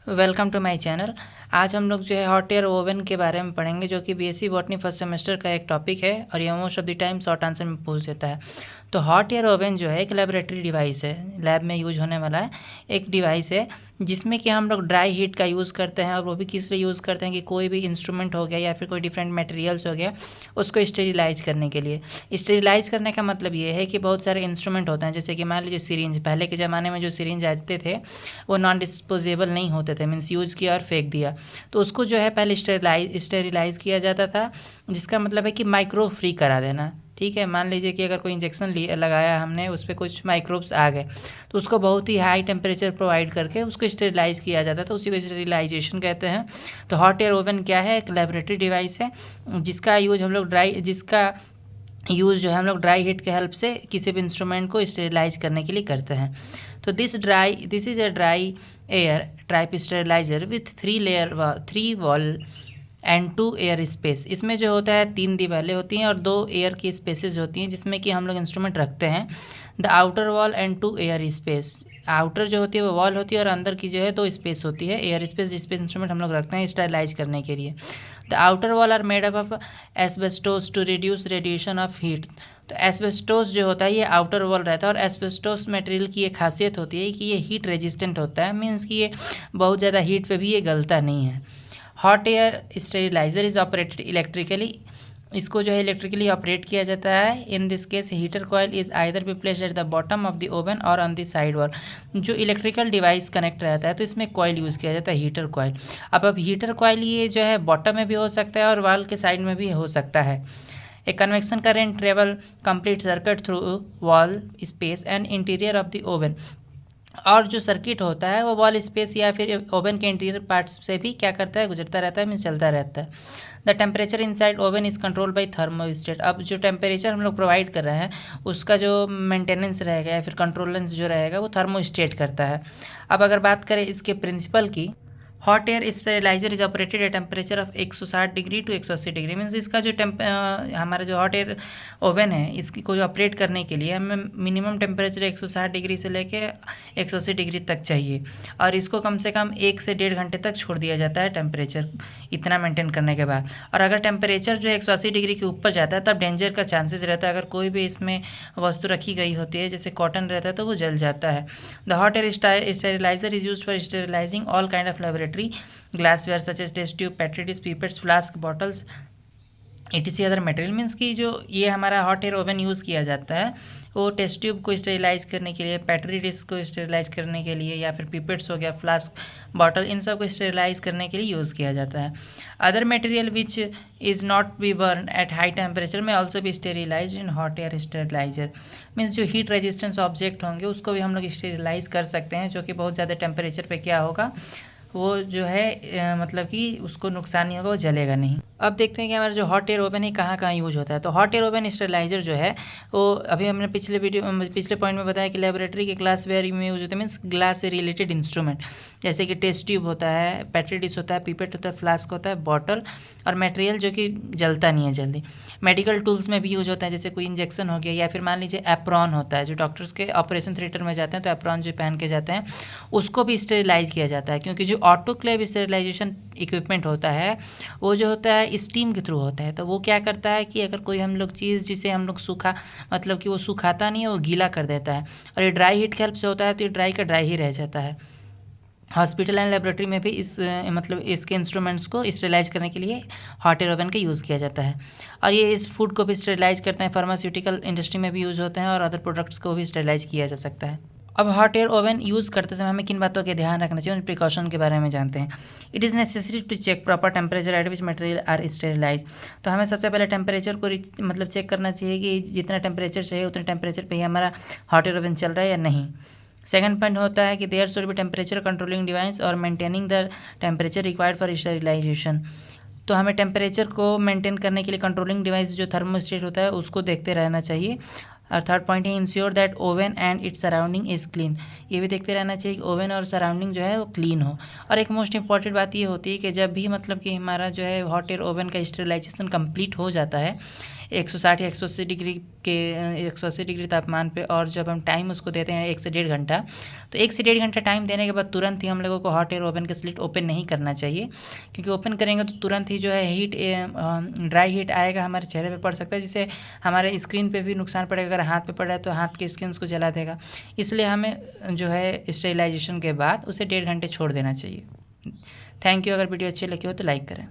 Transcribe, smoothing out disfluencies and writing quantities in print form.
Welcome to my channel. आज हम लोग जो है हॉट एयर ओवन के बारे में पढ़ेंगे, जो कि बीएससी बॉटनी फर्स्ट सेमेस्टर का एक टॉपिक है और ये most of the time short answer में पूछ देता है। तो हॉट एयर ओवन जो है एक लैबोरेटरी डिवाइस है, लैब में यूज होने वाला है एक डिवाइस है, जिसमें कि हम लोग ड्राई हीट का यूज़ करते हैं। और वो भी किस लिए यूज़ करते हैं कि कोई भी इंस्ट्रूमेंट हो गया या फिर कोई डिफरेंट मटेरियल्स हो गया, उसको स्टेरिलाइज करने के लिए। स्टेरिलाइज करने का मतलब ये है कि बहुत सारे इंस्ट्रूमेंट होते हैं, जैसे कि मान लीजिए सिरिंज। पहले के ज़माने में जो सिरिंज आते थे वो नॉन डिस्पोजेबल नहीं होते थे, मीन्स यूज़ किया और फेंक दिया, तो उसको जो है पहले स्टेरिलाइज किया जाता था, जिसका मतलब है कि माइक्रो फ्री करा देना। ठीक है, मान लीजिए कि अगर कोई इंजेक्शन लगाया हमने, उस पर कुछ माइक्रोब्स आ गए, तो उसको बहुत ही हाई टेम्परेचर प्रोवाइड करके उसको स्टेरिलाइज किया जाता था, उसी को स्टेरिलाइजेशन कहते हैं। तो हॉट एयर ओवन क्या है? एक लेबोरेटरी डिवाइस है जिसका यूज जो है हम लोग ड्राई हीट के हेल्प से किसी भी इंस्ट्रूमेंट को स्टेरिलाइज करने के लिए करते हैं। तो this is a dry air type steriliser with 3 wall and 2 air space. इसमें जो होता है 3 दीवारें होती हैं और 2 एयर की स्पेसेस होती हैं, जिसमें कि हम लोग इंस्ट्रूमेंट रखते हैं। The outer wall and 2 air space. Outer जो होती है वो वॉल होती है और अंदर की जो है 2 स्पेस होती है, एयर स्पेस, जिस पे इंस्ट्रूमेंट हम लोग रखते हैं स्टेरिलाइज करने के लिए। The outer wall are made up of asbestos to reduce radiation of heat. तो एस्बेस्टोस जो होता है ये आउटर वॉल रहता है, और एस्बेस्टोस मटेरियल की एक खासियत होती है कि ये हीट रेजिस्टेंट होता है, मीन्स कि ये बहुत ज़्यादा हीट पे भी ये गलता नहीं है। Hot air steriliser is operated electrically. इसको जो है इलेक्ट्रिकली ऑपरेट किया जाता है। In this case heater coil is either be placed at the bottom of the oven और ऑन द साइड वॉल। जो इलेक्ट्रिकल डिवाइस कनेक्ट रहता है तो इसमें कॉयल यूज़ किया जाता है, हीटर कॉयल। अब हीटर कॉयल ये जो है बॉटम में भी हो सकता है और वॉल के साइड में भी हो सकता है। A convection current travel complete circuit through wall space and interior of the oven. और जो सर्किट होता है वो वॉल स्पेस या फिर ओवन के इंटीरियर पार्ट्स से भी क्या करता है, गुजरता रहता है, मीन्स चलता रहता है। The temperature inside oven is control by thermostat. अब जो टेम्परेचर हम लोग प्रोवाइड कर रहे हैं उसका जो मेंटेनेंस रहेगा या फिर कंट्रोलेंस जो रहेगा वो थर्मोस्टेट करता है। अब अगर बात करें इसके प्रिंसिपल की, hot air steriliser is operated at temperature of 160 degree to 180 degree. Means इसका जो हमारा जो हॉट एयर ओवन है इसकी को जो ऑपरेट करने के लिए हमें मिनिमम टेम्परेचर 160 डिग्री से लेके 180 डिग्री तक चाहिए, और इसको कम से कम 1 से 1.5 घंटे तक छोड़ दिया जाता है टेम्परेचर इतना मेंटेन करने के बाद। और अगर टेम्परेचर जो है 180 डिग्री के ऊपर जाता है तब डेंजर का चांसेस रहता है। अगर कोई भी इसमें वस्तु रखी गई होती है जैसे कॉटन रहता है तो वो जल जाता है। The hot air steriliser is use for sterilising all kind of laboratory glassware such as test tube, petri dish, pipettes, flask, bottles, etc other material. Means की जो ये हमारा हॉट एयर ओवन यूज़ किया जाता है वो टेस्ट ट्यूब को sterilise करने के लिए, पेट्री डिश को स्टेरिलाइज करने के लिए, या फिर पिपेट्स हो गया, फ्लास्क, बॉटल, इन सब को स्टेरिलाइज करने के लिए यूज़ किया जाता है। Other material which is not be burn at high temperature में also be sterilise in hot air steriliser. Means जो हीट रेजिस्टेंस ऑब्जेक्ट होंगे उसको भी हम लोग स्टेरिलाइज कर सकते हैं, जो कि बहुत ज़्यादा टेम्परेचर पे क्या होगा, वो जो है मतलब कि उसको नुकसान नहीं होगा, वो जलेगा नहीं। अब देखते हैं कि हमारा जो हॉट एयर ओवन है कहाँ कहाँ यूज होता है। तो हॉट एयर ओवन स्टेरिलाइजर जो है वो अभी हमने पिछले पॉइंट में बताया कि लेबोरेटरी के ग्लास वेयर में यूज होता है, मीन्स ग्लास से रिलेटेड इंस्ट्रूमेंट, जैसे कि टेस्ट ट्यूब होता है, पेट्री डिश होता है, पिपेट होता है, फ्लास्क होता है, बॉटल, और मटेरियल जो कि जलता नहीं है जल्दी। मेडिकल टूल्स में भी यूज होता है, जैसे कोई इंजेक्शन हो गया, या फिर मान लीजिए एप्रॉन होता है, जो डॉक्टर्स के ऑपरेशन थिएटर में जाते हैं तो एप्रॉन जो पहन के जाते हैं उसको भी स्टेरिलाइज किया जाता है, क्योंकि जो ऑटोक्लेव स्टेरिलाइजेशन इक्विपमेंट होता है वो जो होता है स्टीम के थ्रू होता है। तो वो क्या करता है कि अगर कोई हम लोग चीज़ जिसे हम लोग सूखा, मतलब कि वो सुखाता नहीं है, वो गीला कर देता है, और ये ड्राई हीट के हेल्प से होता है तो ये ड्राई का ड्राई ही रह जाता है। हॉस्पिटल एंड लेबोरेटरी में भी मतलब इसके इंस्ट्रूमेंट्स को स्टेरिलाइज करने के लिए हॉट एयर ओवन का यूज़ किया जाता है। और ये इस फूड को भी स्टेरिलाइज करते हैं, फार्मास्यूटिकल इंडस्ट्री में भी यूज़ होते हैं, और अदर प्रोडक्ट्स को भी स्टेरिलाइज किया जा सकता है। अब हॉट एयर ओवन यूज़ करते समय हमें किन बातों का ध्यान रखना चाहिए, उन प्रिकॉशन के बारे में जानते हैं। It is necessary to check proper temperature at which material are sterilize. तो हमें सबसे पहले टेम्परेचर को मतलब चेक करना चाहिए कि जितना टेम्परेचर चाहिए उतने टेम्परेचर पे ही हमारा हॉट एयर ओवन चल रहा है या नहीं। सेकंड पॉइंट होता है कि there should be temperature controlling device और maintaining the temperature required for sterilisation. तो हमें टेम्परेचर को मेंटेन करने के लिए कंट्रोलिंग डिवाइस जो थर्मोस्टेट होता है उसको देखते रहना चाहिए। और थर्ड पॉइंट है ensure that oven and its surrounding is clean. ये भी देखते रहना चाहिए कि ओवन और सराउंडिंग जो है वो क्लीन हो। और एक मोस्ट इंपॉर्टेंट बात ये होती है कि जब भी मतलब कि हमारा जो है हॉट एयर ओवन का स्टेरिलाइजेशन कंप्लीट हो जाता है, 160 या 180 डिग्री के 180 डिग्री तापमान पे, और जब हम टाइम उसको देते हैं 1 से 1.5 घंटा, तो 1 से 1.5 घंटा टाइम देने के बाद तुरंत ही हम लोगों को हॉट एयर ओवन का स्लिट ओपन नहीं करना चाहिए, क्योंकि ओपन करेंगे तो तुरंत ही जो है हीट ड्राई हीट आएगा, हमारे चेहरे पे पड़ सकता है, जिससे हमारे स्किन पे भी नुकसान पड़ेगा। अगर हाथ पे पड़ रहा है तो हाथ की स्किन को जला देगा। इसलिए हमें जो है स्टेरिलाइजेशन के बाद उसे 1.5 घंटे छोड़ देना चाहिए। Thank you. अगर वीडियो अच्छी लगी हो तो लाइक करें।